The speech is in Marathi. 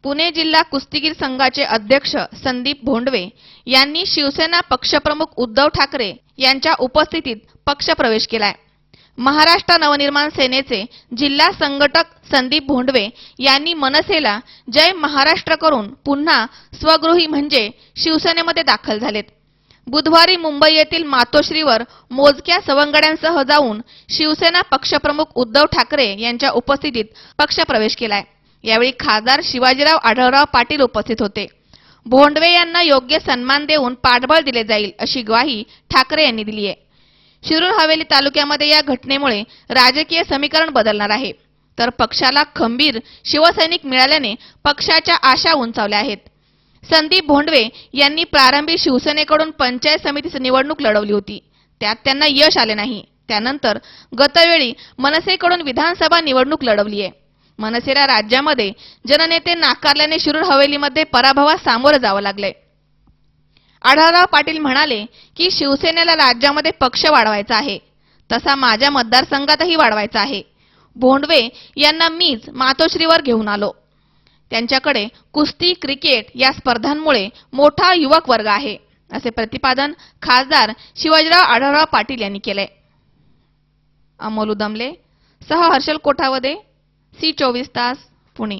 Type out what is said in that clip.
पुणे जिल्हा कुस्तीगीर संघाचे अध्यक्ष संदीप भोंडवे यांनी शिवसेना पक्षप्रमुख उद्धव ठाकरे यांच्या उपस्थितीत पक्षप्रवेश केलाय। महाराष्ट्र नवनिर्माण सेनेचे जिल्हा संघटक संदीप भोंडवे यांनी मनसेला जय महाराष्ट्र करून पुन्हा स्वगृही म्हणजे शिवसेनेमध्ये दाखल झालेत। बुधवारी मुंबई येथील मातोश्रीवर मोजक्या सवंगड्यांसह जाऊन शिवसेना पक्षप्रमुख उद्धव ठाकरे यांच्या उपस्थितीत पक्षप्रवेश केलाय। यावेळी खासदार शिवाजीराव आढळराव पाटील उपस्थित होते। भोंडवे यांना योग्य सन्मान देऊन पाठबळ दिले जाईल अशी ग्वाही ठाकरे यांनी दिली आहे। शिरूर हवेली तालुक्यामध्ये या घटनेमुळे राजकीय समीकरण बदलणार आहे, तर पक्षाला खंबीर शिवसैनिक मिळाल्याने पक्षाच्या आशा उंचावल्या आहेत। संदीप भोंडवे यांनी प्रारंभी शिवसेनेकडून पंचायत समितीची निवडणूक लढवली होती, त्यात त्यांना यश आले नाही। त्यानंतर गतवेळी मनसेकडून विधानसभा निवडणूक लढवली आहे। मनसेला राज्यामध्ये जननेते नाकारल्याने शिरूर हवेलीमध्ये पराभवास सामोरं जावं लागले। आढळराव पाटील म्हणाले की शिवसेनेला राज्यामध्ये पक्ष वाढवायचा आहे, तसा माझ्या मतदारसंघातही वाढवायचा आहे। भोंडवे यांना मीच मातोश्रीवर घेऊन आलो। त्यांच्याकडे कुस्ती, क्रिकेट या स्पर्धांमुळे मोठा युवक वर्ग आहे, असे प्रतिपादन खासदार शिवाजीराव आढळराव पाटील यांनी केले। अमोल उदमले सह हर्षल कोठावदे, सी 24 तास, पुणे।